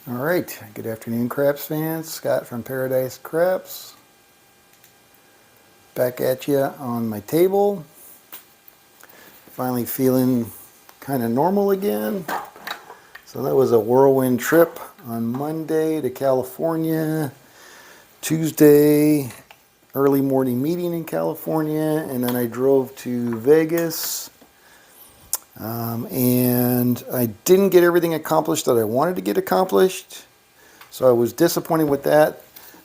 All right, good afternoon, Craps fans. Scott from Paradise Craps. Back at you on my table. Finally feeling kind of normal again. So that was a whirlwind trip on Monday to California. Tuesday, early morning meeting in California, and then I drove to Vegas. And I didn't get everything accomplished that I wanted to get accomplished. So I was disappointed with that.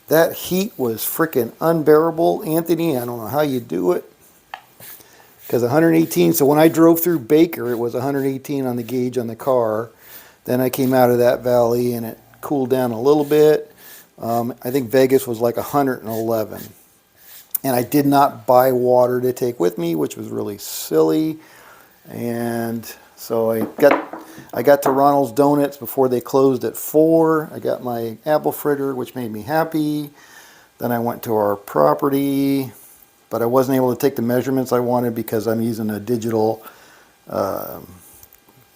That heat was freaking unbearable. Anthony, I don't know how you do it. Because 118, so when I drove through Baker, it was 118 on the gauge on the car. Then I came out of that valley and it cooled down a little bit. I think Vegas was like 111. And I did not buy water to take with me, which was really silly. And so I got to Ronald's Donuts before they closed at 4. I got my apple fritter, which made me happy. Then I went to our property, but I wasn't able to take the measurements I wanted because I'm using a digital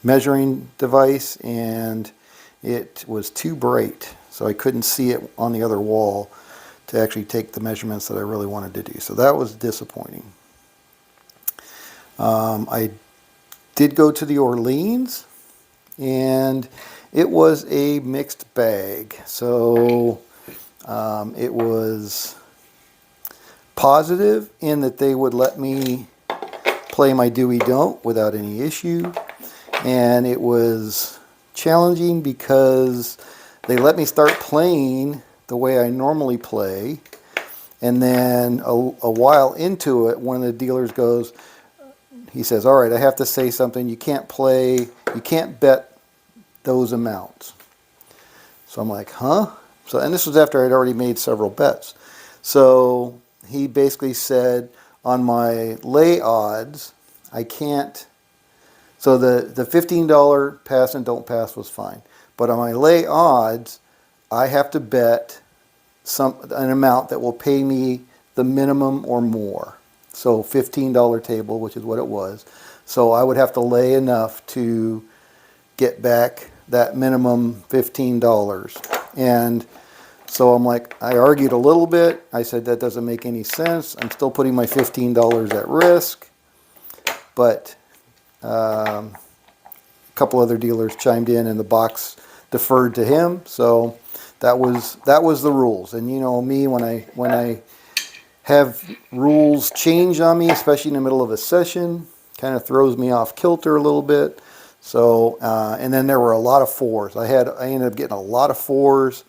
measuring device, and it was too bright, so I couldn't see it on the other wall to actually take the measurements that I really wanted to do. So that was disappointing. I did go to the Orleans, and it was a mixed bag. So it was positive in that they would let me play my do-we-don't without any issue, and it was challenging because they let me start playing the way I normally play, and then a while into it, one of the dealers goes, he says, all right, I have to say something. You can't bet those amounts. So I'm like, huh? So, and this was after I'd already made several bets. So he basically said, on my lay odds, I can't. So the $15 pass and don't pass was fine. But on my lay odds, I have to bet an amount that will pay me the minimum or more. So $15 table, which is what it was. So I would have to lay enough to get back that minimum $15. And so I'm like, I argued a little bit. I said, that doesn't make any sense. I'm still putting my $15 at risk. But a couple other dealers chimed in and the box deferred to him. So that was the rules. And you know me, when I have rules change on me, especially in the middle of a session, kind of throws me off kilter a little bit. So, and then there were a lot of 4s. I ended up getting a lot of 4s,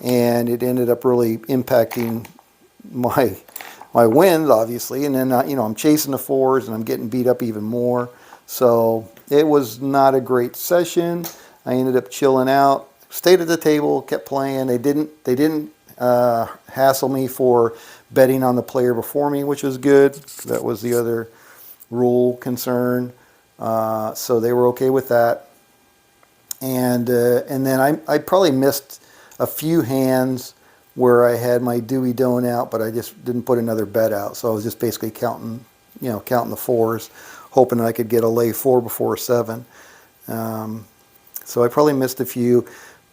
and it ended up really impacting my wins, obviously. And then, I'm chasing the 4s, and I'm getting beat up even more. So it was not a great session. I ended up chilling out, stayed at the table, kept playing. They didn't hassle me for betting on the player before me, which was good. That was the other rule concern. So they were okay with that. And then I probably missed a few hands where I had my do-we-don't out, but I just didn't put another bet out. So I was just basically counting the 4s, hoping I could get a lay 4 before 7. So I probably missed a few.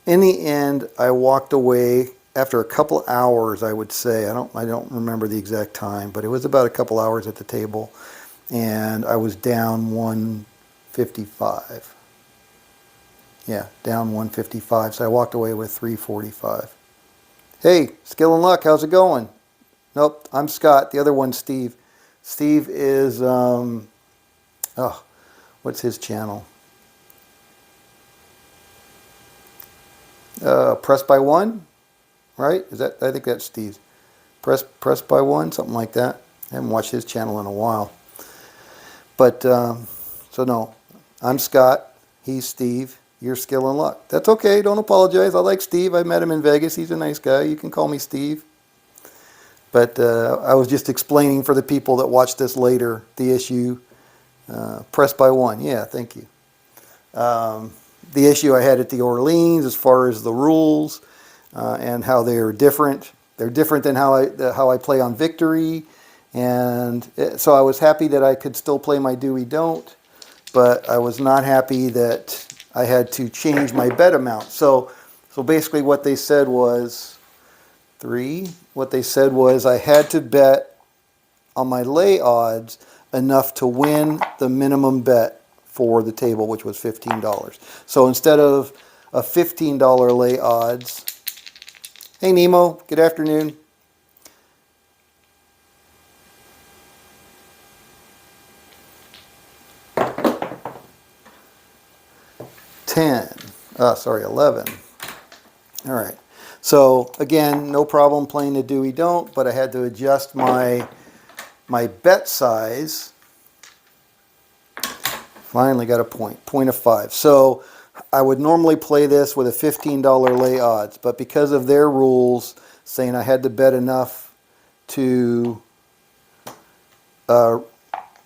In the end, I walked away after a couple hours, I would say. I don't remember the exact time, but it was about a couple hours at the table, and I was down 155. Yeah, down 155. So I walked away with 345. Hey, Skill and Luck, how's it going? Nope, I'm Scott. The other one's Steve. Steve is what's his channel? Press by One, right? I think that's Steve's. Press by One, something like that. I haven't watched his channel in a while. But so no, I'm Scott. He's Steve. You're Skill and Luck. That's okay. Don't apologize. I like Steve. I met him in Vegas. He's a nice guy. You can call me Steve. But I was just explaining for the people that watch this later the issue. Press by One. Yeah, thank you. The issue I had at the Orleans as far as the rules and how they are different. They're different than how I play on Victory. And so I was happy that I could still play my do-we-don't, but I was not happy that I had to change my bet amount. So So basically what they said was, what they said was I had to bet on my lay odds enough to win the minimum bet for the table, which was $15. So instead of a $15 lay odds, hey Nemo, good afternoon. Sorry, 11. All right. So again, no problem playing the Dewey Don't, but I had to adjust my bet size. Finally got a point of 5. So I would normally play this with a $15 lay odds, but because of their rules saying I had to bet enough to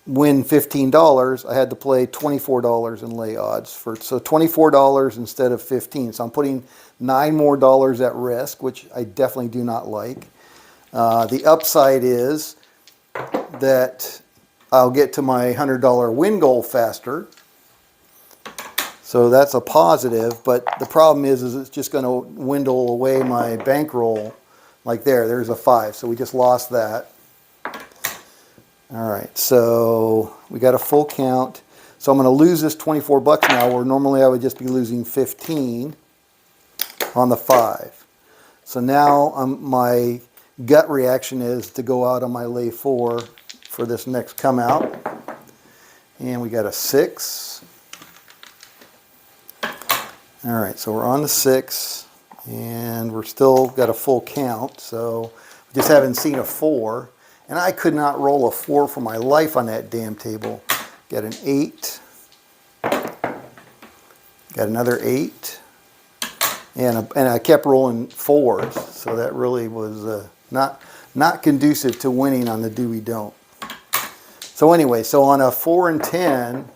win $15, I had to play $24 in lay odds so $24 instead of 15. So I'm putting $9 more at risk, which I definitely do not like. The upside is that I'll get to my $100 win goal faster. So that's a positive, but the problem is it's just going to dwindle away my bankroll. Like there's a 5, so we just lost that. All right, so we got a full count. So I'm going to lose this 24 bucks now, where normally I would just be losing 15 on the 5. So now my gut reaction is to go out on my lay 4 for this next come out. And we got a 6. All right, so we're on the 6, and we're still got a full count, so we just haven't seen a 4. And I could not roll a 4 for my life on that damn table. Got an 8. Got another 8. And I kept rolling 4s, so that really was not conducive to winning on the Dewey Don't. So anyway, so on a 4 and 10,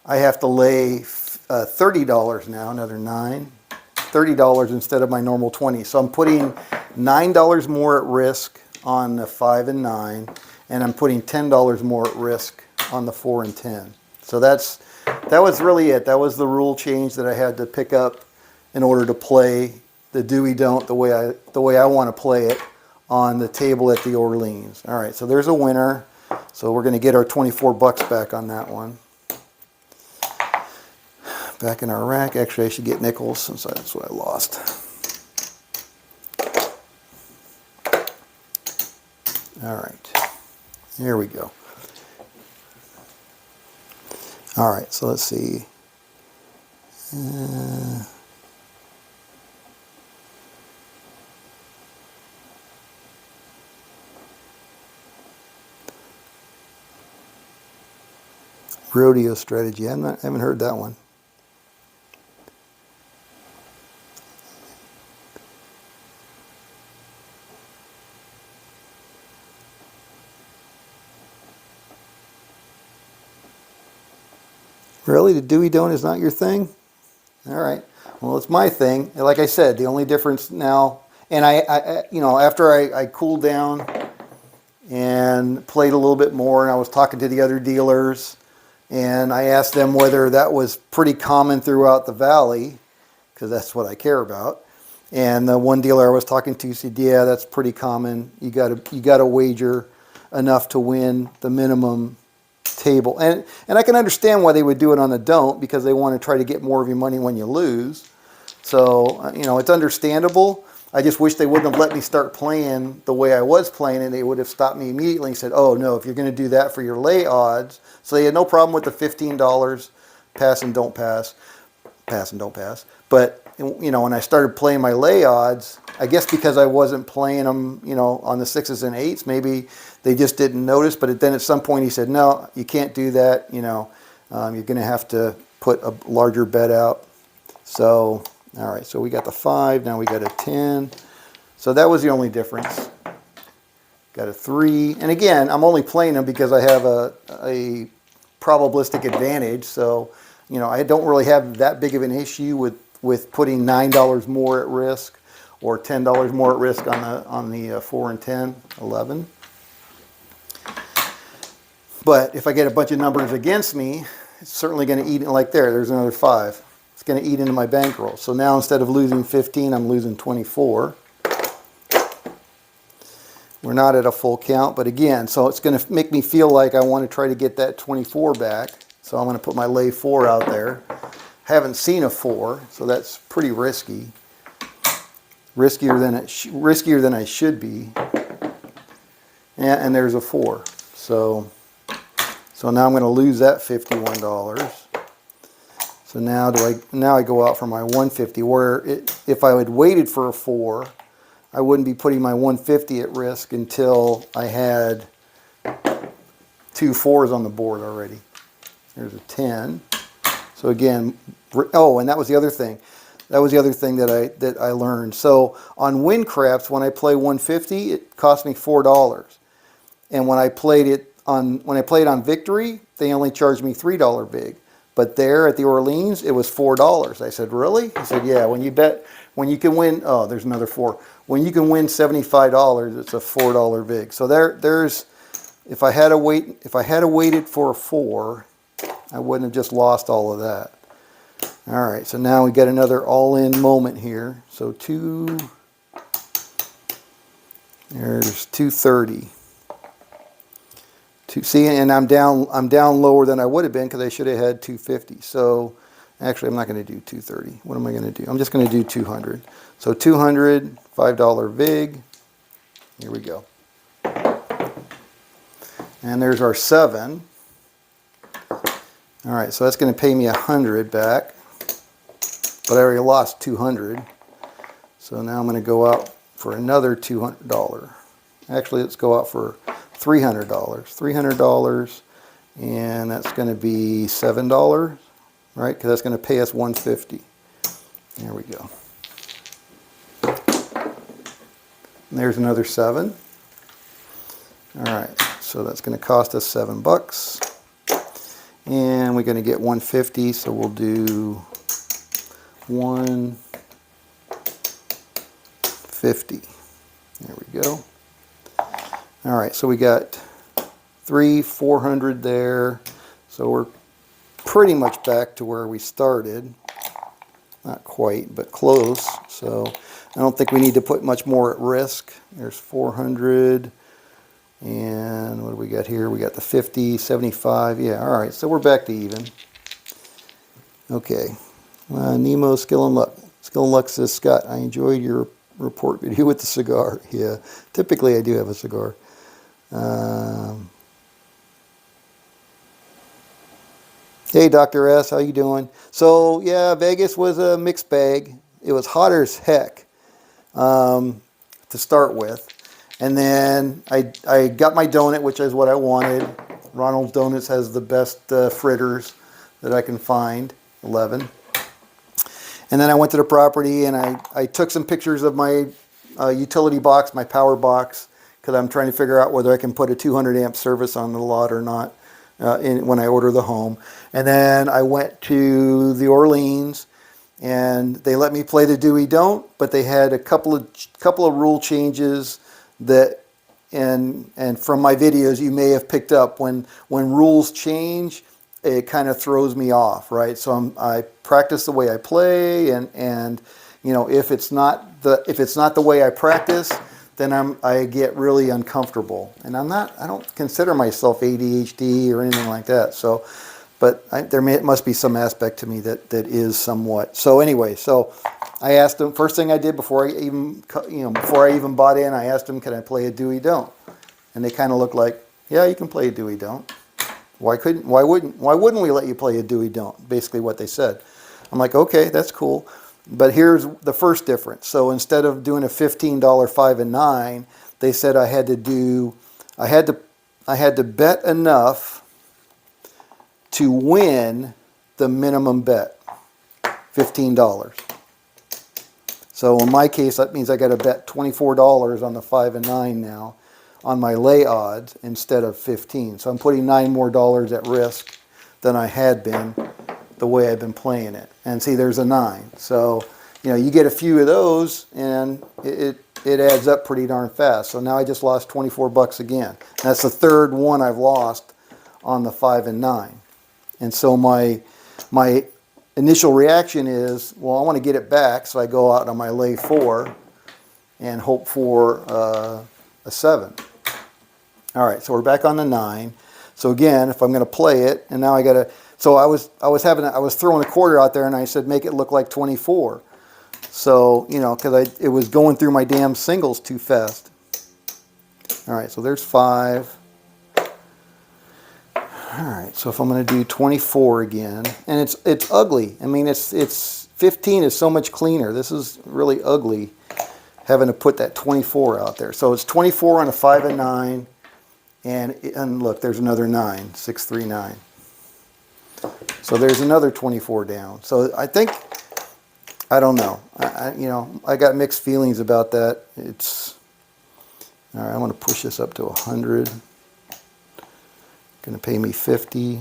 I have to lay $30 now, another 9. $30 instead of my normal 20. So I'm putting $9 more at risk on the 5 and 9, and I'm putting $10 more at risk on the 4 and 10. So that was really it. That was the rule change that I had to pick up in order to play the Dewey Don't the way I want to play it on the table at the Orleans. All right, so there's a winner. So we're going to get our 24 bucks back on that one. Back in our rack. Actually, I should get nickels since that's what I lost. All right, here we go. All right, so let's see. Rodeo strategy. I haven't heard that one. Really? The Dewey Don't is not your thing? All right. Well, it's my thing. Like I said, the only difference now, and I after I cooled down and played a little bit more, and I was talking to the other dealers, and I asked them whether that was pretty common throughout the valley, because that's what I care about. And the one dealer I was talking to said, yeah, that's pretty common. You got to wager enough to win the minimum table. And I can understand why they would do it on the Don't, because they want to try to get more of your money when you lose. So, it's understandable. I just wish they wouldn't have let me start playing the way I was playing, and they would have stopped me immediately and said, oh no, if you're going to do that for your lay odds. So they had no problem with the $15, pass and don't pass. But, when I started playing my lay odds, I guess because I wasn't playing them, on the 6s and 8s, maybe they just didn't notice. But then at some point he said, no, you can't do that. You're going to have to put a larger bet out. So, all right, so we got the 5, now we got a 10. So that was the only difference. Got a 3. And again, I'm only playing them because I have a probabilistic advantage. So, I don't really have that big of an issue with putting $9 more at risk or $10 more at risk on the 4 and 10, 11. But if I get a bunch of numbers against me, it's certainly going to eat it like there's another 5. it's going to eat into my bankroll. So now instead of losing 15, I'm losing 24. We're not at a full count, but again, so it's going to make me feel like I want to try to get that 24 back. So I'm going to put my lay 4 out there. Haven't seen a 4, so that's pretty risky. Riskier than I should be. And there's a 4. So now I'm going to lose that $51. So now I go out for my 150, where if I had waited for a 4, I wouldn't be putting my 150 at risk until I had 2 4s on the board already. There's a 10. So again, oh, and that was the other thing. That was the other thing that I learned. So on Windcrafts, when I play 150, it cost me $4. And when I played it on Victory, they only charged me $3 big. But there at the Orleans, it was $4. I said, really? He said, yeah, when you can win, oh, there's another 4. When you can win $75, it's a $4 big. So there's, if I had waited for a 4, I wouldn't have just lost all of that. All right, so now we got another all-in moment here. So there's 230. See, and I'm down lower than I would have been because I should have had 250. So actually, I'm not going to do 230. What am I going to do? I'm just going to do 200. So 200, $5 vig. Here we go. And there's our 7. All right, so that's going to pay me 100 back. But I already lost 200. So now I'm going to go out for another $200. Actually, let's go out for $300. $300, and that's going to be $7, right? Because that's going to pay us $150. There we go. And there's another 7. All right, so that's going to cost us $7. And we're going to get 150, so we'll do 150. There we go. All right, so we got 400 there. So we're pretty much back to where we started. Not quite, but close. So I don't think we need to put much more at risk. There's 400. And what do we got here? We got the 50, 75. Yeah, all right, so we're back to even. Okay. Nemo Skill and Luck. Skill and Luck says, Scott, I enjoyed your report video with the cigar. Yeah, typically I do have a cigar. Hey, Dr. S, how you doing? So, yeah, Vegas was a mixed bag. It was hotter as heck to start with. And then I got my donut, which is what I wanted. Ronald's Donuts has the best fritters that I can find, 11. And then I went to the property and I took some pictures of my utility box, my power box, because I'm trying to figure out whether I can put a 200 amp service on the lot or not when I order the home. And then I went to the Orleans and they let me play the Dewey Don't, but they had a couple of rule changes that, and from my videos you may have picked up, when rules change, it kind of throws me off, right? So I practice the way I play, and you know, if it's not the way I practice, then I get really uncomfortable. And I don't consider myself ADHD or anything like that. So, but there must be some aspect to me that is somewhat. So anyway, so I asked them, first thing I did before I even bought in, I asked them, can I play a Dewey Don't? And they kind of looked like, yeah, you can play a Dewey Don't. Why wouldn't we let you play a Dewey Don't? Basically what they said. I'm like, okay, that's cool. But here's the first difference. So instead of doing a $15 5 and 9, they said I had to bet enough to win the minimum bet, $15. So in my case, that means I got to bet $24 on the 5 and 9 now on my lay odds instead of 15. So I'm putting $9 more at risk than I had been the way I've been playing it. And see, there's a 9. So, you know, you get a few of those and it adds up pretty darn fast. So now I just lost $24 again. That's the third one I've lost on the 5 and 9. And so my initial reaction is, well, I want to get it back, so I go out on my lay 4 and hope for a 7. All right, so we're back on the 9. So again, if I'm going to play it, and now I got to, so I was throwing a quarter out there, and I said make it look like 24. So, you know, because it was going through my damn singles too fast. All right, so there's 5. All right, so if I'm going to do 24 again, and it's ugly. I mean, it's 15 is so much cleaner. This is really ugly, having to put that 24 out there. So it's 24 on a 5 and 9, and look, there's another 9, 6, 3, 9. So there's another 24 down. So I think, I don't know. You know, I got mixed feelings about that. It's all right. I'm going to push this up to 100. Going to pay me 50.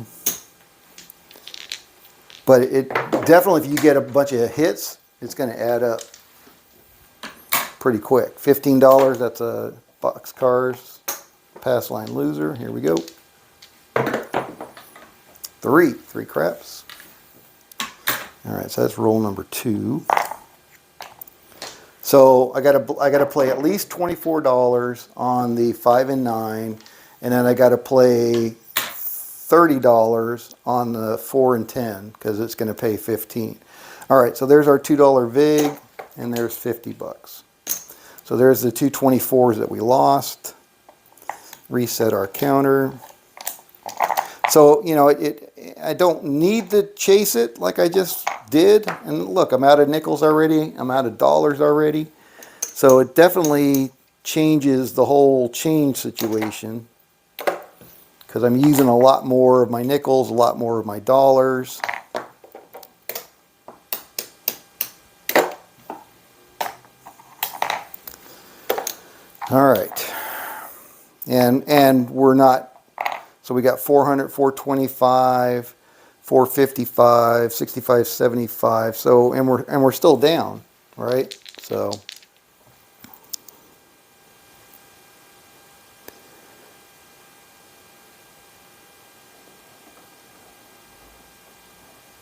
But it definitely, if you get a bunch of hits, it's going to add up pretty quick. $15. That's a Boxcars pass line loser. Here we go. 3 craps. All right, so that's roll number 2. So I gotta play at least $24 on the 5 and 9, and then I gotta play $30 on the 4 and 10 because it's gonna pay 15. All right, so there's our $2 vig, and there's 50 bucks. So there's the two 24s that we lost. Reset our counter. So, you know, I don't need to chase it like I just did. And look, I'm out of nickels already. I'm out of dollars already. So it definitely changes the whole change situation, because I'm using a lot more of my nickels, a lot more of my dollars. All right. And we're not. So we got 400, 425, 455, 65, 75. So and we're still down, right? So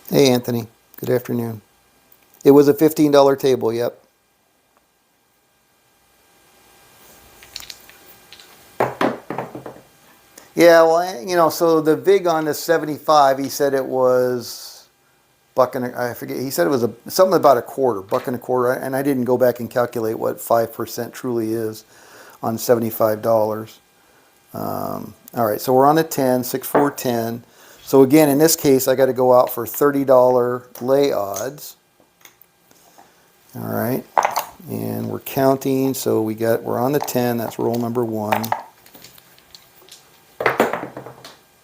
hey Anthony, good afternoon. It was a $15 table, yep. Yeah, well, you know, so the vig on the 75, he said it was buck and I forget. He said it was something about a quarter, buck and a quarter, and I didn't go back and calculate what 5% truly is on $75. All right, so we're on a 10, 6, 4, 10. So again, in this case, I got to go out for $30 lay odds. All right, and we're counting. So we're on the 10. That's roll number 1.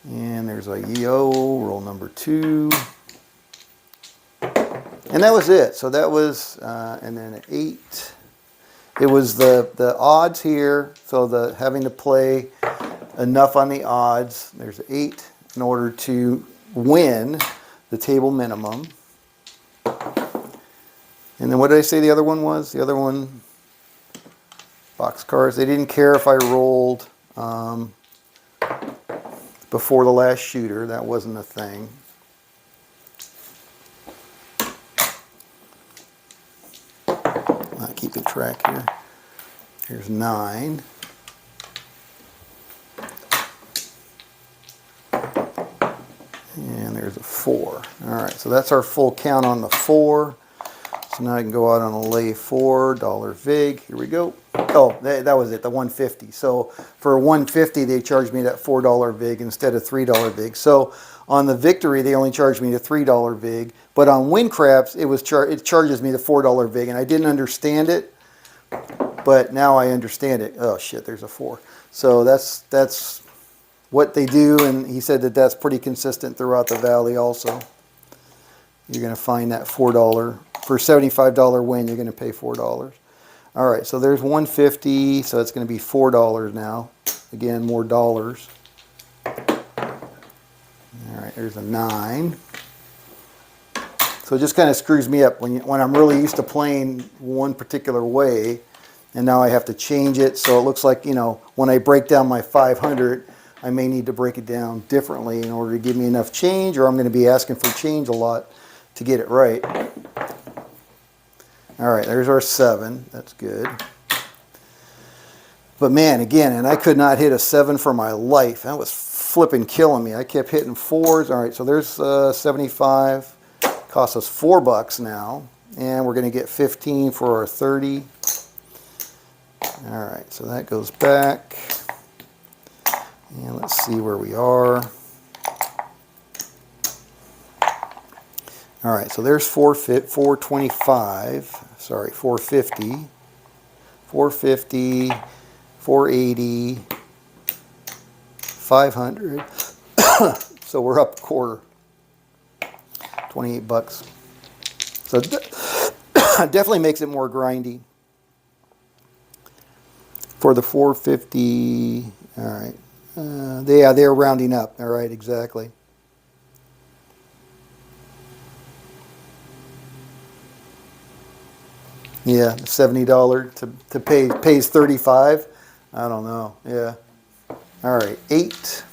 And there's a EO, roll number 2. And that was it. So that was, and then an 8. It was the odds here. So having to play enough on the odds. There's 8 in order to win the table minimum. And then what did I say the other one was? The other one, Boxcars. They didn't care if I rolled before the last shooter. That wasn't a thing. Not keeping track here. Here's 9. And there's a 4. All right, so that's our full count on the 4. So now I can go out on a lay $4 vig. Here we go. Oh, that was it, the 150. So for 150, they charged me that $4 vig instead of $3 vig. So on the victory, they only charged me the $3 vig. But on win craps, it charges me the $4 vig, and I didn't understand it. But now I understand it. Oh shit, there's a 4. So that's what they do, and he said that that's pretty consistent throughout the valley also. You're going to find that $4 for $75 win, you're going to pay $4. All right, so there's 150, so it's going to be $4 now. Again, more dollars. All right, there's a 9. So it just kind of screws me up when I'm really used to playing one particular way, and now I have to change it. So it looks like, you know, when I break down my 500, I may need to break it down differently in order to give me enough change, or I'm going to be asking for change a lot to get it right. All right, there's our 7. That's good. But man, again, and I could not hit a 7 for my life. That was flipping killing me. I kept hitting 4s. All right, so there's 75. Cost us $4 now. And we're going to get 15 for our 30. All right, so that goes back. And let's see where we are. All right, so there's 425. Sorry, 450. 450. 480, 500. So we're up a quarter. $28. So definitely makes it more grindy. For the 450, all right. They're rounding up. All right, exactly. Yeah, $70 to pays 35. I don't know. Yeah. All right, 8.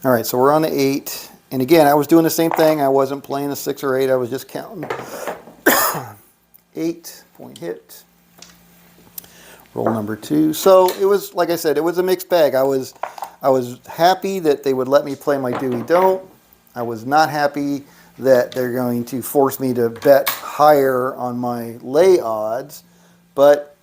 All right, so we're on the 8. And again, I was doing the same thing. I wasn't playing a 6 or 8. I was just counting. 8, point hit. Roll number 2. So it was, like I said, it was a mixed bag. I was happy that they would let me play my do we don't. I was not happy that they're going to force me to bet higher on my lay odds. But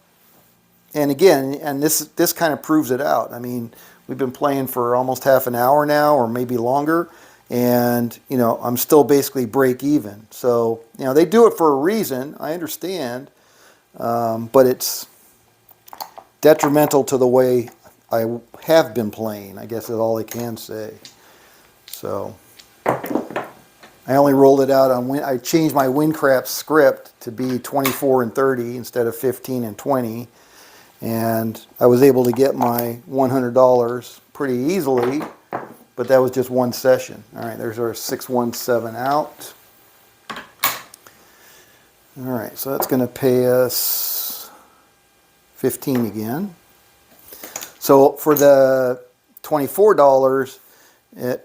and again, and this kind of proves it out. I mean, we've been playing for almost half an hour now, or maybe longer, and you know, I'm still basically break even. So you know, they do it for a reason. I understand, but it's detrimental to the way I have been playing, I guess is all I can say. So I only rolled it out on I changed my WinCraps script to be 24 and 30 instead of 15 and 20. And I was able to get my $100 pretty easily, but that was just one session. All right, there's our 617 out. All right, so that's going to pay us 15 again. So for the $24,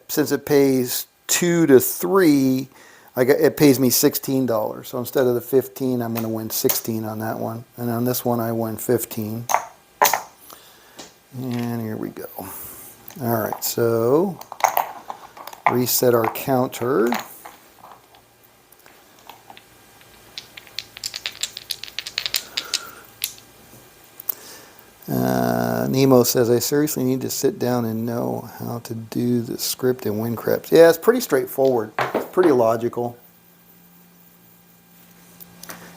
since it pays 2 to 3, it pays me $16. So instead of the 15, I'm going to win 16 on that one. And on this one, I win 15. And here we go. All right, so reset our counter. Nemo says, I seriously need to sit down and know how to do the script in WinCraps. Yeah, it's pretty straightforward. It's pretty logical.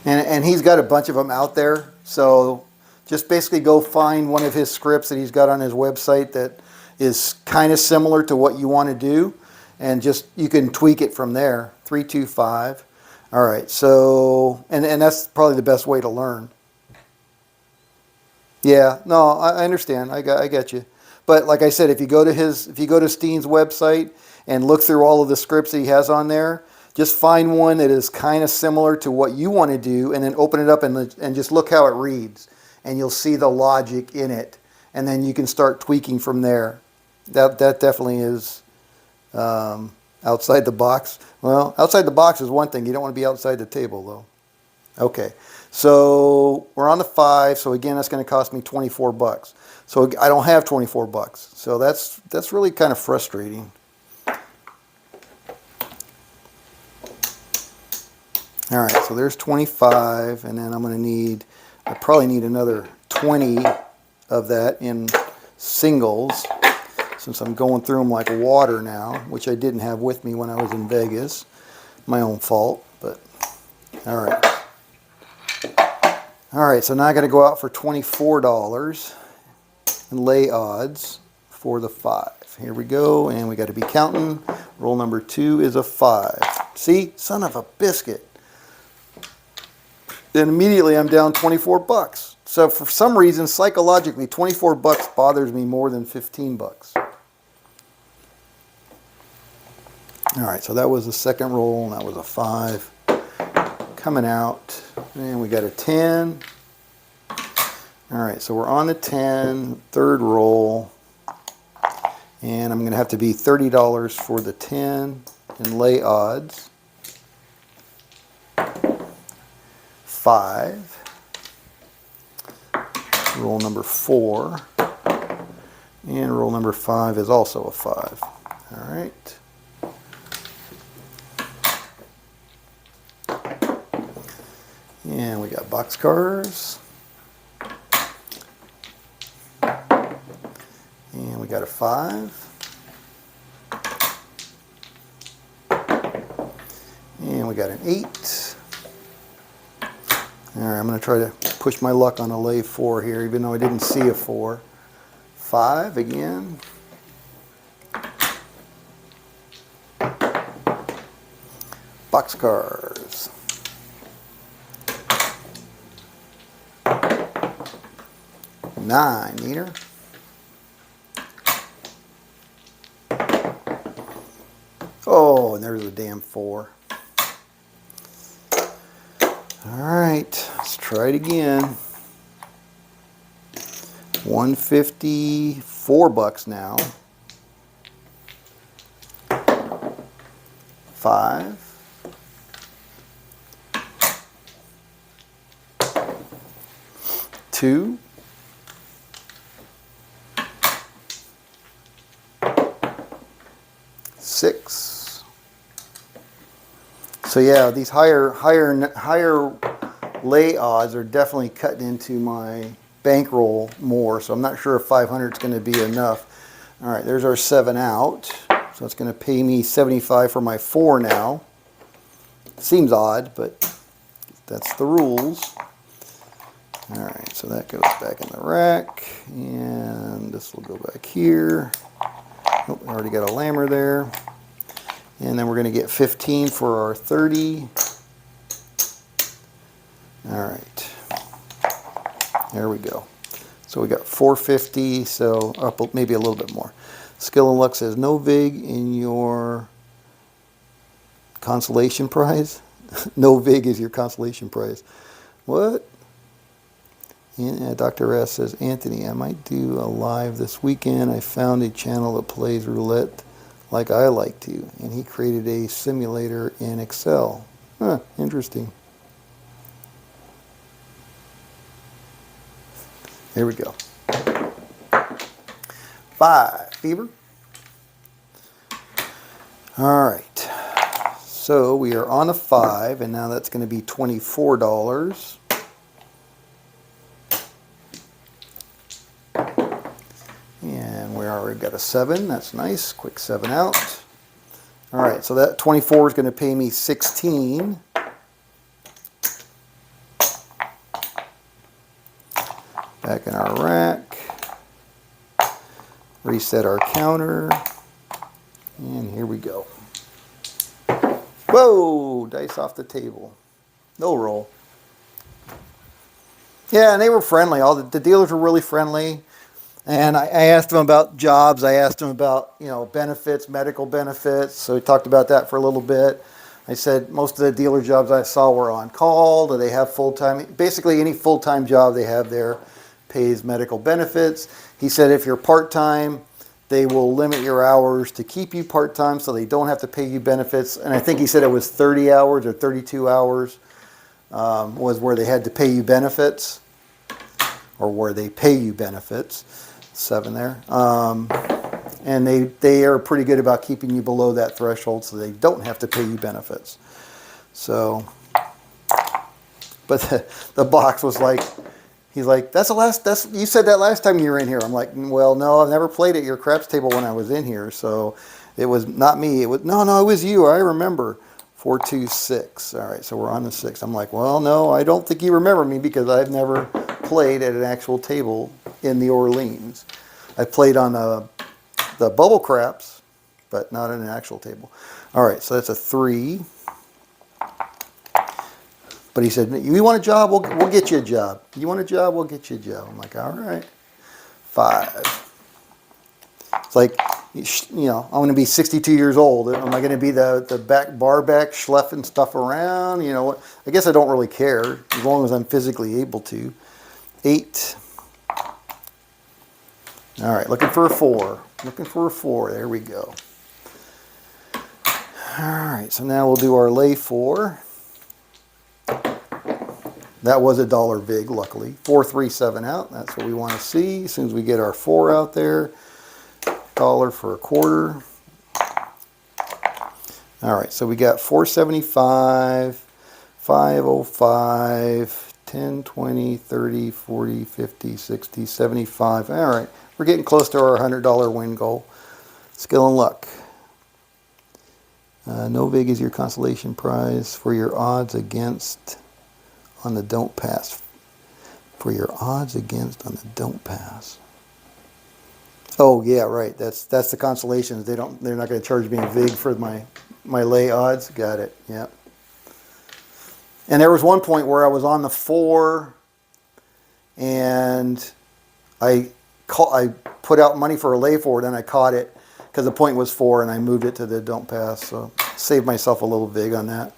And he's got a bunch of them out there. So just basically go find one of his scripts that he's got on his website that is kind of similar to what you want to do. And just, you can tweak it from there. 325. All right, so, and that's probably the best way to learn. Yeah, no, I understand. I get you. But like I said, if you go to Steen's website and look through all of the scripts that he has on there, just find one that is kind of similar to what you want to do, and then open it up and just look how it reads, and you'll see the logic in it, and then you can start tweaking from there. That definitely is outside the box. Well, outside the box is one thing. You don't want to be outside the table, though. Okay, so we're on the 5. So again, that's going to cost me $24. So I don't have $24. So that's really kind of frustrating. All right, so there's 25, and then I'm going to need, I probably need another 20 of that in singles, since I'm going through them like water now, which I didn't have with me when I was in Vegas. My own fault, but all right. All right, so now I got to go out for $24 and lay odds for the 5. Here we go, and we got to be counting. Roll number 2 is a 5. See, son of a biscuit. Then immediately I'm down $24. So for some reason, psychologically, $24 bothers me more than $15. All right, so that was the second roll, and that was a 5. Coming out, and we got a 10. All right, so we're on the 10, third roll, and I'm going to have to be $30 for the 10. in lay odds. 5. Roll number 4. And roll number 5 is also a 5. All right. And we got boxcars. And we got a 5. And we got an 8. All right, I'm going to try to push my luck on a lay 4 here, even though I didn't see a 4. 5 again. Boxcars. 9, meter. Oh, and there's a damn 4. All right, let's try it again. 150, $4 now. 5. 2. 6. So yeah, these higher lay odds are definitely cutting into my bankroll more. So I'm not sure if 500 is going to be enough. All right, there's our 7 out. So it's going to pay me 75 for my 4 now. Seems odd, but that's the rules. All right, so that goes back in the rack, and this will go back here. Oh, I already got a lammer there. And then we're going to get 15 for our 30. All right, there we go. So we got 450, so up maybe a little bit more. Skill and Luck says no vig in your consolation prize. No vig is your consolation prize. What? And Dr. S says, Anthony, I might do a live this weekend. I found a channel that plays roulette like I like to, and he created a simulator in Excel. Huh, interesting. Here we go. 5, Fever. All right. So we are on a 5, and now that's going to be $24. And we already got a 7. That's nice. Quick 7 out. All right. So that 24 is going to pay me 16. Back in our rack. Reset our counter. And here we go. Whoa! Dice off the table. No roll. Yeah, and they were friendly. All the dealers were really friendly. And I asked them about jobs. I asked them about, benefits, medical benefits. So we talked about that for a little bit. I said most of the dealer jobs I saw were on call. Do they have full-time? Basically, any full-time job they have there pays medical benefits. He said if you're part-time, they will limit your hours to keep you part-time so they don't have to pay you benefits. And I think he said it was 30 hours or 32 hours was where they had to pay you benefits, or where they pay you benefits. 7 there. And they are pretty good about keeping you below that threshold so they don't have to pay you benefits. So, but the box was like, he's like, you said that last time you were in here. I'm like, well, no, I've never played at your craps table when I was in here. So it was not me. It was, no, it was you. I remember. 426. All right, so we're on the 6. I'm like, well, no, I don't think you remember me because I've never played at an actual table in the Orleans. I played on the bubble craps, but not in an actual table. All right, so that's a 3. But he said, you want a job? We'll get you a job. You want a job? We'll get you a job. I'm like, all right. 5. It's like, I'm going to be 62 years old. Am I going to be the bar back schlepping stuff around? I guess I don't really care as long as I'm physically able to. 8. All right, looking for a 4. Looking for a 4. There we go. Alright, so now we'll do our lay 4. That was a dollar big, luckily. 437 out, that's what we want to see. As soon as we get our 4 out there, dollar for a quarter. Alright, so we got 475, 505, 10, 20, 30, 40, 50, 60, 75. Alright, we're getting close to our $100 win goal. Skill and luck. No vig is your consolation prize for your odds against on the don't pass. For your odds against on the don't pass. Oh yeah, right. That's the consolation. They're not going to charge me a vig for my lay odds. Got it. Yep. And there was one point where I was on the 4, and I put out money for a lay 4, then I caught it because the point was 4, and I moved it to the don't pass. So saved myself a little vig on that.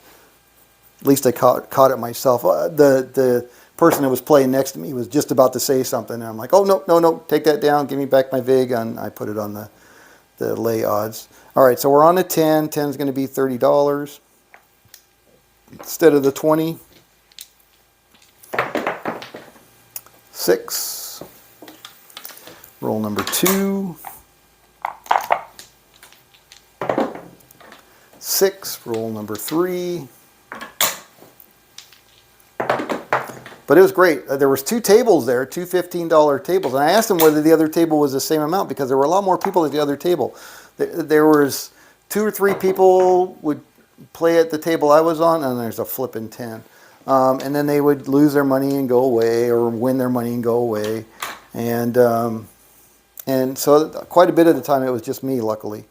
At least I caught it myself. The person that was playing next to me was just about to say something, and I'm like, oh, no, take that down, give me back my vig, and I put it on the lay odds. All right, so we're on the 10. 10 is going to be $30 instead of the 20. 6. Roll number 2. 6. Roll number 3. But it was great. There was 2 tables there, 2 $15 tables. And I asked them whether the other table was the same amount because there were a lot more people at the other table. There was 2 or 3 people would play at the table I was on, and there's a flipping 10. And then they would lose their money and go away, or win their money and go away. And so quite a bit of the time it was just me, luckily.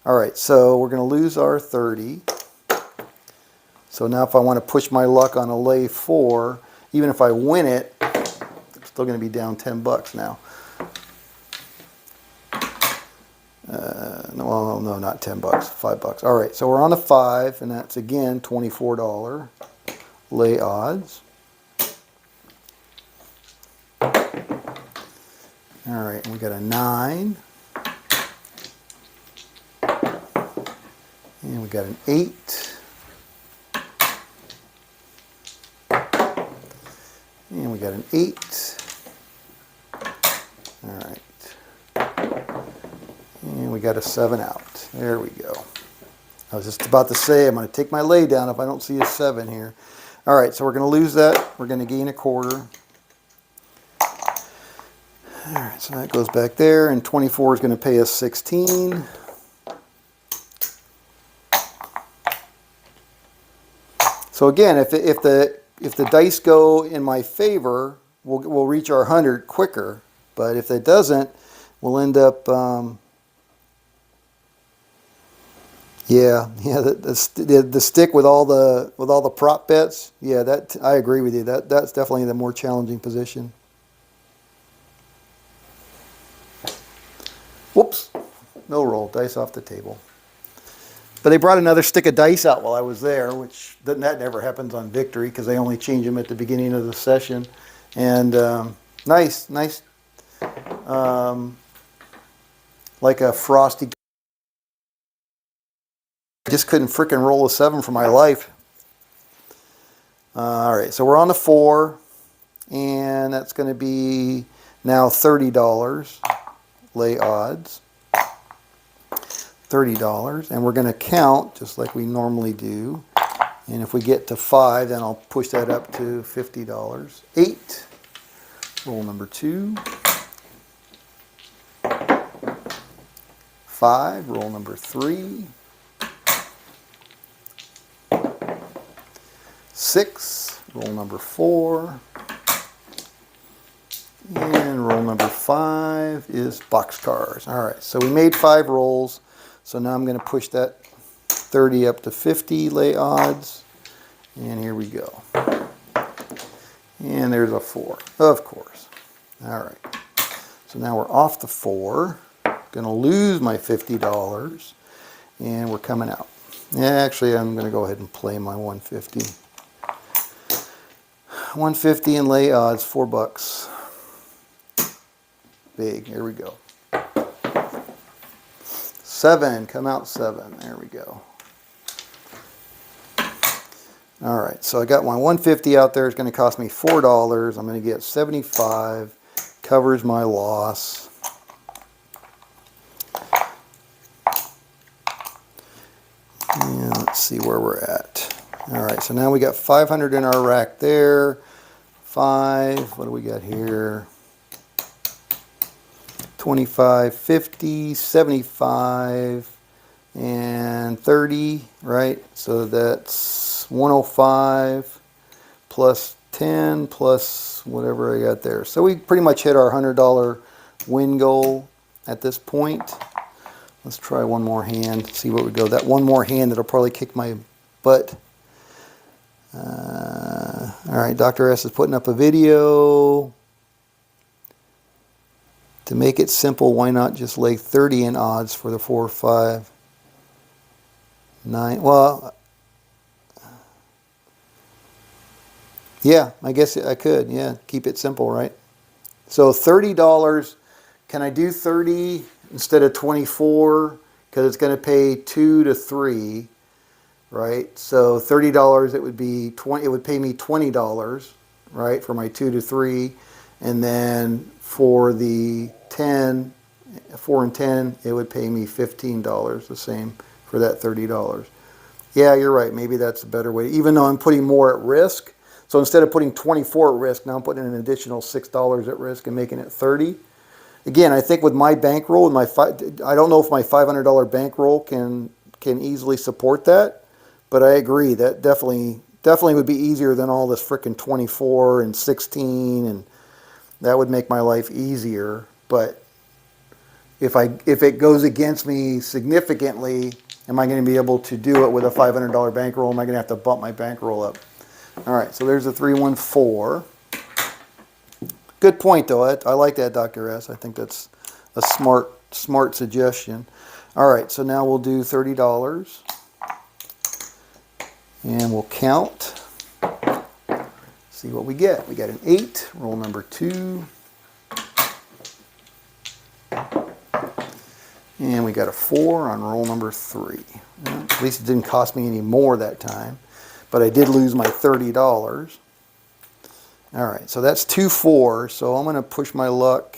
All right, so we're going to lose our 30. So now if I want to push my luck on a lay 4, even if I win it, I'm still going to be down 10 bucks now. No, not 10 bucks, 5 bucks. All right, so we're on the 5, and that's again $24 lay odds. All right, and we got a 9. And we got an 8. And we got an 8. All right. And we got a 7 out. There we go. I was just about to say I'm going to take my lay down if I don't see a 7 here. All right, so we're going to lose that. We're going to gain a quarter. All right, so that goes back there, and 24 is going to pay us 16. So again, if the dice go in my favor, we'll reach our 100 quicker. But if it doesn't, we'll end up, the stick with all the prop bets. Yeah, that I agree with you. That's definitely the more challenging position. Whoops, no roll, dice off the table. But they brought another stick of dice out while I was there, which that never happens on Victory because they only change them at the beginning of the session. And nice, like a frosty. I just couldn't frickin' roll a 7 for my life. All right, so we're on the 4, and that's going to be now $30 lay odds. $30, and we're going to count just like we normally do. And if we get to 5, then I'll push that up to $50. 8. Roll number 2. 5. Roll number 3. 6. Roll number 4. And roll number 5 is boxcars. All right, so we made 5 rolls. So now I'm going to push that 30 up to 50 lay odds. And here we go. And there's a 4, of course. All right. So now we're off the 4. Going to lose my $50. And we're coming out. Actually, I'm going to go ahead and play my 150. 150 and lay odds, 4 bucks. Big. Here we go. 7, come out 7. There we go. All right, so I got my 150 out there. It's going to cost me $4. I'm going to get 75. Covers my loss. And let's see where we're at. All right, so now we got 500 in our rack there. 5, what do we got here? 25, 50, 75, and 30, right? So that's 105 plus 10 plus whatever I got there. So we pretty much hit our $100 win goal at this point. Let's try one more hand, see what we go. That one more hand, that'll probably kick my butt. All right, Dr. S is putting up a video. To make it simple, why not just lay 30 in odds for the 4, 5, 9? Well, yeah, I guess I could. Yeah, keep it simple, right? So $30, can I do 30 instead of 24? Because it's going to pay 2 to 3, right? So $30, it would be 20. It would pay me $20, right, for my 2 to 3, and then for the 10, 4 and 10, it would pay me $15, the same for that $30. Yeah, you're right. Maybe that's a better way. Even though I'm putting more at risk. So instead of putting 24 at risk, now I'm putting an additional $6 at risk and making it 30. Again, I think with my bankroll, I don't know if my $500 bankroll can easily support that, but I agree that definitely would be easier than all this frickin' 24 and 16, and that would make my life easier. But if it goes against me significantly, am I going to be able to do it with a $500 bankroll? Am I going to have to bump my bankroll up? All right, so there's a 314. Good point, though. I like that, Dr. S. I think that's a smart suggestion. All right, so now we'll do $30. And we'll count. See what we get. We got an 8, roll number 2. And we got a 4 on roll number 3. Well, at least it didn't cost me any more that time. But I did lose my $30. All right, so that's 2 4. So I'm going to push my luck.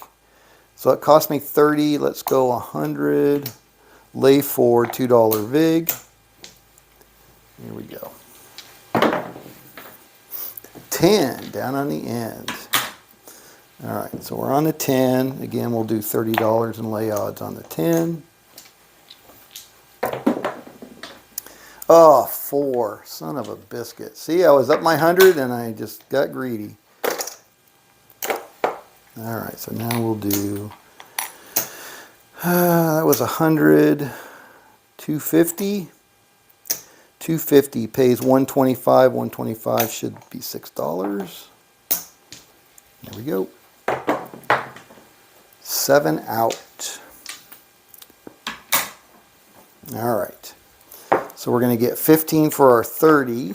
So it cost me 30. Let's go 100. Lay 4, $2 VIG. Here we go. 10 down on the end. All right, so we're on the 10. Again, we'll do $30 and lay odds on the 10. Oh, 4. Son of a biscuit. See, I was up my 100 and I just got greedy. All right, so now we'll do, that was 100, 250. 250 pays 125. 125 should be $6. There we go. 7 out. All right. So we're going to get 15 for our 30.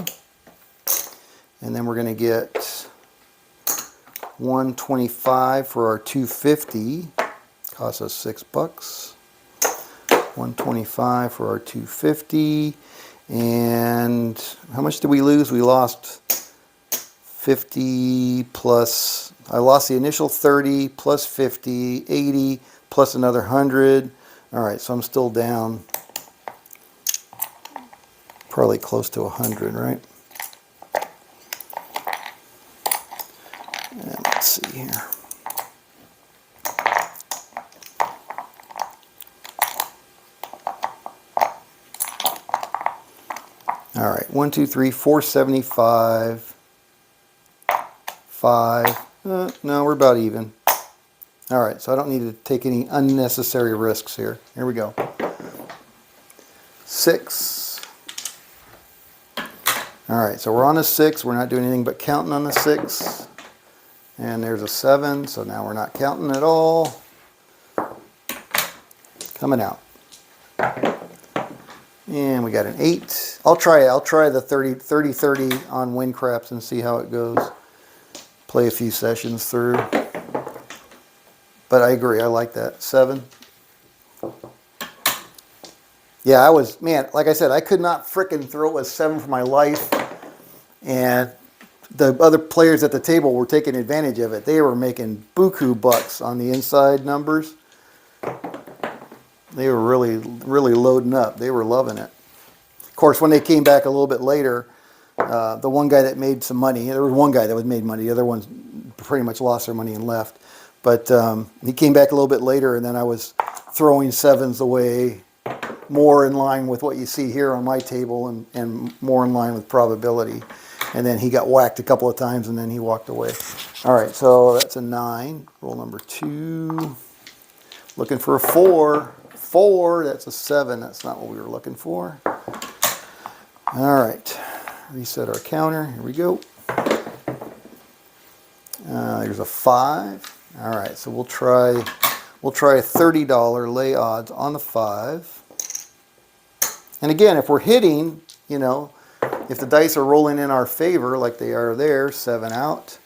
And then we're going to get 125 for our 250. Costs us $6. 125 for our 250. And how much did we lose? We lost 50 plus, I lost the initial 30 plus 50, 80 plus another 100. All right, so I'm still down probably close to 100, right? And let's see here. All right, 1, 2, 3, 475, 5. No, we're about even. All right, so I don't need to take any unnecessary risks here. Here we go. 6. All right, so we're on a 6. We're not doing anything but counting on the 6. And there's a 7, so now we're not counting at all. Coming out. And we got an 8. I'll try the 30-30 on win craps and see how it goes. Play a few sessions through. But I agree, I like that. 7. Yeah, man, like I said, I could not frickin' throw a 7 for my life. And the other players at the table were taking advantage of it. They were making buku bucks on the inside numbers. They were really, really loading up. They were loving it. Of course, when they came back a little bit later, the one guy that made some money, there was one guy that made money. The other ones pretty much lost their money and left. But he came back a little bit later, and then I was throwing sevens away, more in line with what you see here on my table, and more in line with probability. And then he got whacked a couple of times, and then he walked away. All right, so that's a 9. Roll number 2. Looking for a 4. 4, that's a 7. That's not what we were looking for. All right, reset our counter. Here we go. There's a 5. All right, so we'll try a $30 lay odds on the 5. And again, if we're hitting, you know, if the dice are rolling in our favor like they are there, 7 out,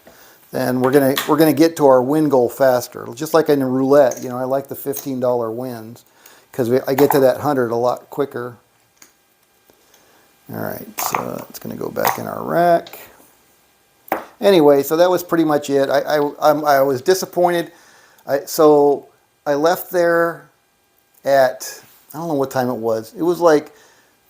then we're gonna get to our win goal faster. Just like in the roulette, you know, I like the $15 wins because I get to that 100 a lot quicker. All right, so it's gonna go back in our rack. Anyway, so that was pretty much it. I was disappointed. So I left there at, I don't know what time it was. It was like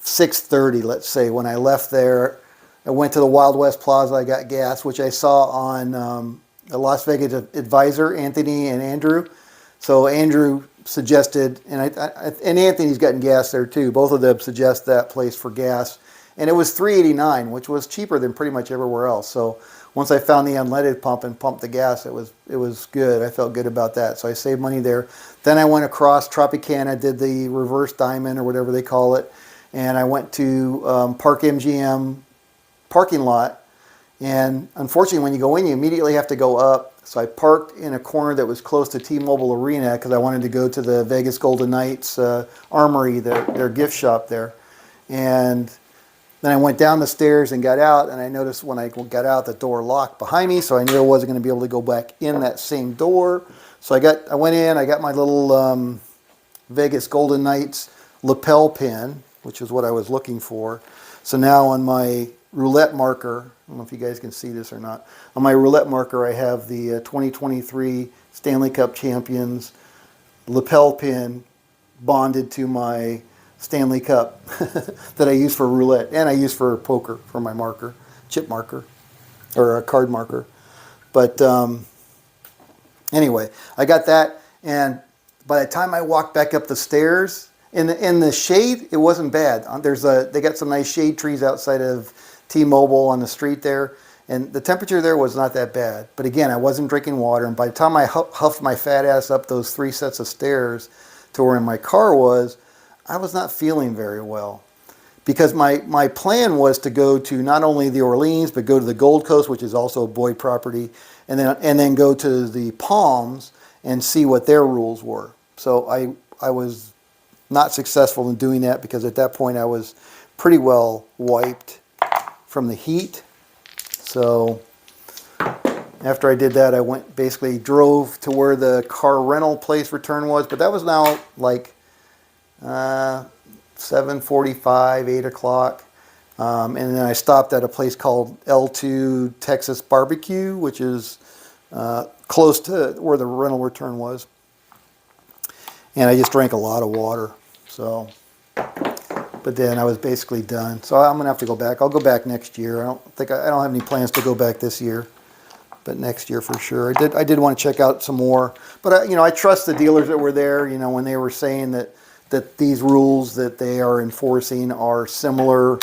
6:30, let's say, when I left there. I went to the Wild West Plaza. I got gas, which I saw on the Las Vegas Advisor, Anthony and Andrew. So Andrew suggested, and Anthony's gotten gas there too. Both of them suggest that place for gas. And it was $3.89, which was cheaper than pretty much everywhere else. So once I found the unleaded pump and pumped the gas, it was good. I felt good about that. So I saved money there. Then I went across Tropicana, did the reverse diamond or whatever they call it. And I went to Park MGM parking lot. And unfortunately, when you go in, you immediately have to go up. So I parked in a corner that was close to T-Mobile Arena because I wanted to go to the Vegas Golden Knights Armory, their gift shop there. And then I went down the stairs and got out, and I noticed when I got out, the door locked behind me, so I knew I wasn't going to be able to go back in that same door. So I went in, I got my little Vegas Golden Knights lapel pin, which is what I was looking for. So now on my roulette marker, I don't know if you guys can see this or not, on my roulette marker I have the 2023 Stanley Cup champions lapel pin bonded to my Stanley Cup that I use for roulette, and I use for poker for my marker, chip marker, or a card marker. But anyway, I got that, and by the time I walked back up the stairs, in the shade, it wasn't bad. They got some nice shade trees outside of T-Mobile on the street there, and the temperature there was not that bad. But again, I wasn't drinking water, and by the time I huffed my fat ass up those 3 sets of stairs to where my car was, I was not feeling very well, because my plan was to go to not only the Orleans, but go to the Gold Coast, which is also a Boyd property, and then go to the Palms and see what their rules were. So I was not successful in doing that, because at that point I was pretty well wiped from the heat. So after I did that, I basically drove to where the car rental place return was, but that was now like 7:45, 8 o'clock. And then I stopped at a place called L2 Texas Barbecue, which is close to where the rental return was. And I just drank a lot of water. So, but then I was basically done. So I'm gonna have to go back. I'll go back next year. I don't have any plans to go back this year, but next year for sure. I did want to check out some more, but I trust the dealers that were there. You know, when they were saying that these rules that they are enforcing are similar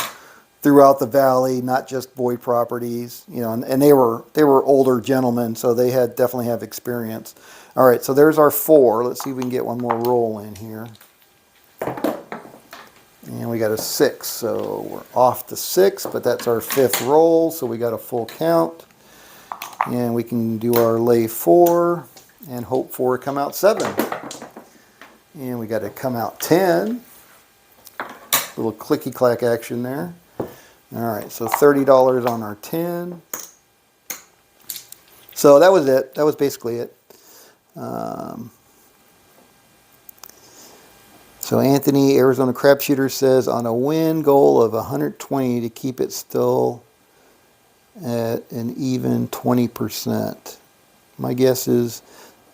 throughout the valley, not just Boyd Properties. You know, and they were older gentlemen, so they definitely have experience. All right, so there's our 4. Let's see if we can get one more roll in here. And we got a 6, so we're off to 6, but that's our 5th roll, so we got a full count. And we can do our lay 4 and hope for it come out 7. And we got to come out 10. Little clicky-clack action there. All right, so $30 on our 10. So that was it. That was basically it. So Anthony, Arizona Crapshooter, says on a win goal of 120 to keep it still an even 20%. My guess is,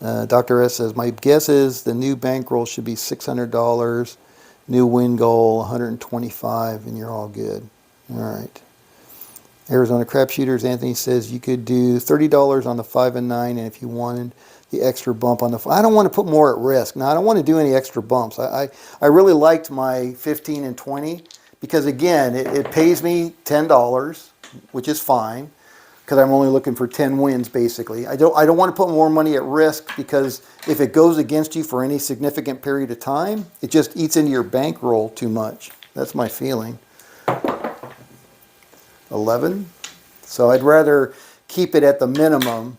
Dr. S says, my guess is the new bankroll should be $600, new win goal 125, and you're all good. All right. Arizona Crapshooters, Anthony says you could do $30 on the 5 and 9, and if you wanted the extra bump on the, I don't want to put more at risk. Now, I don't want to do any extra bumps. I really liked my 15 and 20 because, again, it pays me $10, which is fine, because I'm only looking for 10 wins, basically. I don't want to put more money at risk because if it goes against you for any significant period of time, it just eats into your bankroll too much. That's my feeling. 11. So I'd rather keep it at the minimum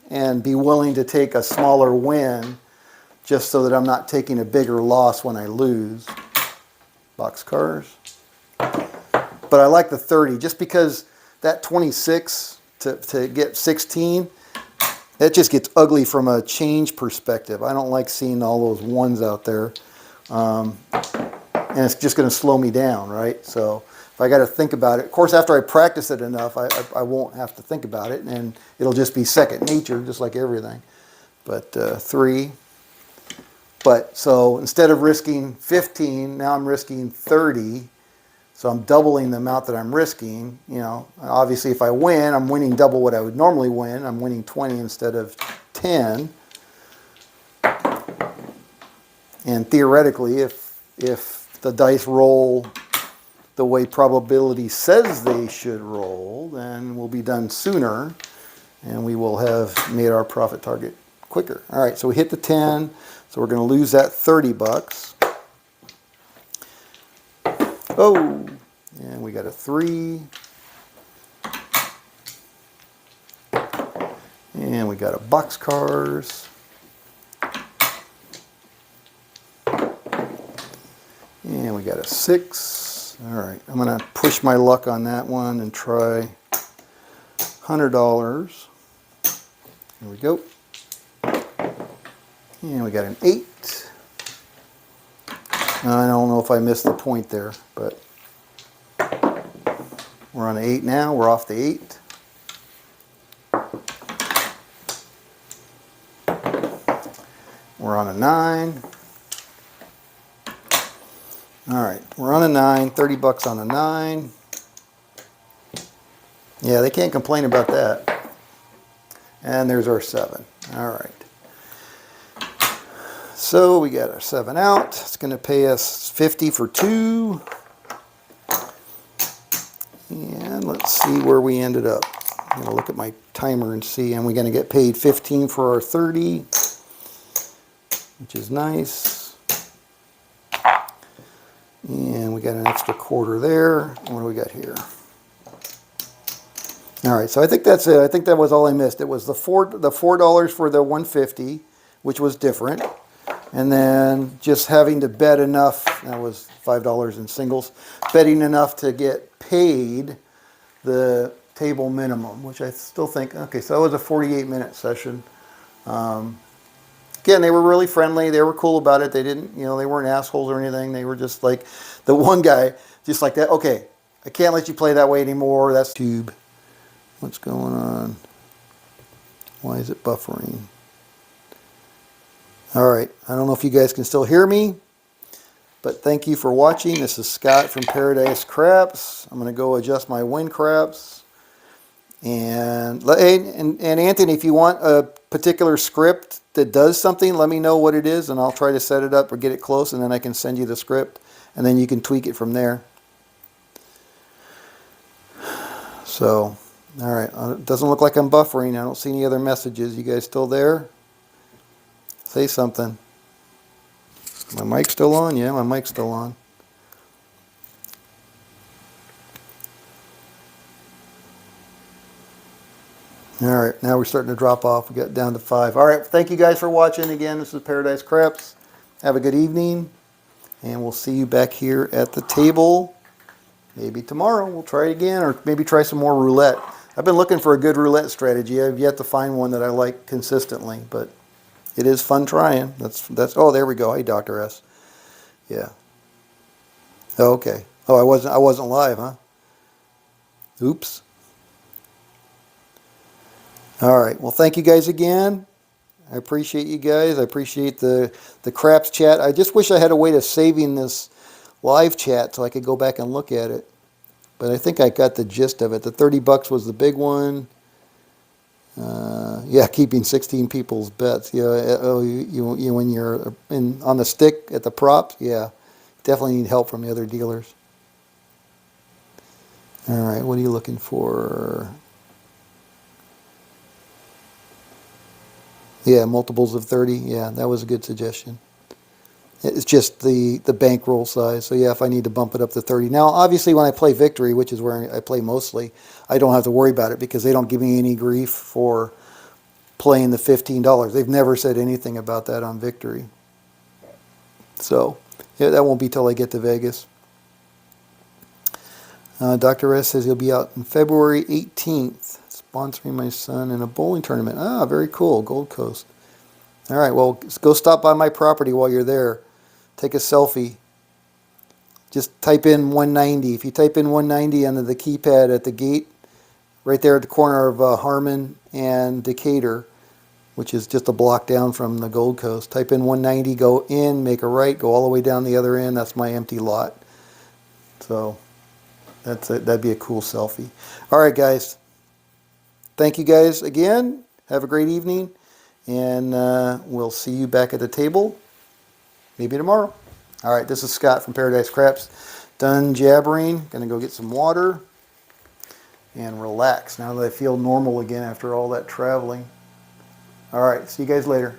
and be willing to take a smaller win just so that I'm not taking a bigger loss when I lose. Boxcars. But I like the 30 just because that 26 to get 16, that just gets ugly from a change perspective. I don't like seeing all those ones out there. And it's just going to slow me down, right? So if I got to think about it, of course, after I practice it enough, I won't have to think about it, and it'll just be second nature, just like everything. But 3. But so instead of risking 15, now I'm risking 30. So I'm doubling the amount that I'm risking. You know, obviously, if I win, I'm winning double what I would normally win. I'm winning 20 instead of 10. And theoretically, if the dice roll the way probability says they should roll, then we'll be done sooner, and we will have made our profit target quicker. All right, so we hit the 10, so we're going to lose that 30 bucks. Oh, and we got a 3. And we got a boxcars. And we got a 6. All right, I'm going to push my luck on that one and try $100. Here we go. And we got an 8. I don't know if I missed the point there, but we're on an 8 now. We're off the 8. We're on a 9. All right, we're on a 9, 30 bucks on a 9. Yeah, they can't complain about that. And there's our 7. All right. So we got our 7 out. It's going to pay us 50 for 2. And let's see where we ended up. I'm going to look at my timer and see. And we're going to get paid 15 for our 30, which is nice. And we got an extra quarter there. What do we got here? All right, so I think that's it. I think that was all I missed. It was the $4 for the 150, which was different. And then just having to bet enough, that was $5 in singles, betting enough to get paid the table minimum, which I still think, okay, so that was a 48-minute session. Again, they were really friendly. They were cool about it. They didn't, you know, they weren't assholes or anything. They were just like, the one guy, just like that, okay, I can't let you play that way anymore. That's tube. What's going on? Why is it buffering? All right, I don't know if you guys can still hear me, but thank you for watching. This is Scott from Paradise Craps. I'm going to go adjust my win craps. And Anthony, if you want a particular script that does something, let me know what it is, and I'll try to set it up or get it close, and then I can send you the script, and then you can tweak it from there. So, all right, it doesn't look like I'm buffering. I don't see any other messages. You guys still there? Say something. My mic still on? Yeah, my mic's still on. All right, now we're starting to drop off. We got down to 5. All right, thank you guys for watching. Again, this is Paradise Craps. Have a good evening, and we'll see you back here at the table. Maybe tomorrow we'll try it again, or maybe try some more roulette. I've been looking for a good roulette strategy. I've yet to find one that I like consistently, but it is fun trying. That's. Oh, there we go. Hey, Dr. S. Yeah. Okay. Oh, I wasn't live, huh? Oops. All right. Well, thank you guys again. I appreciate you guys. I appreciate the craps chat. I just wish I had a way of saving this live chat so I could go back and look at it. But I think I got the gist of it. The 30 bucks was the big one. Yeah, keeping 16 people's bets. Yeah, you when you're on the stick at the props. Yeah, definitely need help from the other dealers. All right, what are you looking for? Yeah, multiples of 30. Yeah, that was a good suggestion. It's just the bankroll size. So yeah, if I need to bump it up to 30. Now, obviously, when I play Victory, which is where I play mostly, I don't have to worry about it because they don't give me any grief for playing the $15. They've never said anything about that on Victory. So yeah, that won't be till I get to Vegas. Dr. S says he'll be out on February 18th, sponsoring my son in a bowling tournament. Ah, very cool, Gold Coast. All right, well, go stop by my property while you're there. Take a selfie. Just type in 190. If you type in 190 under the keypad at the gate, right there at the corner of Harmon and Decatur, which is just a block down from the Gold Coast, type in 190, go in, make a right, go all the way down the other end. That's my empty lot. So that'd be a cool selfie. All right, guys. Thank you guys again. Have a great evening. And we'll see you back at the table maybe tomorrow. All right, this is Scott from Paradise Craps. Done jabbering. Gonna go get some water and relax now that I feel normal again after all that traveling. All right, see you guys later.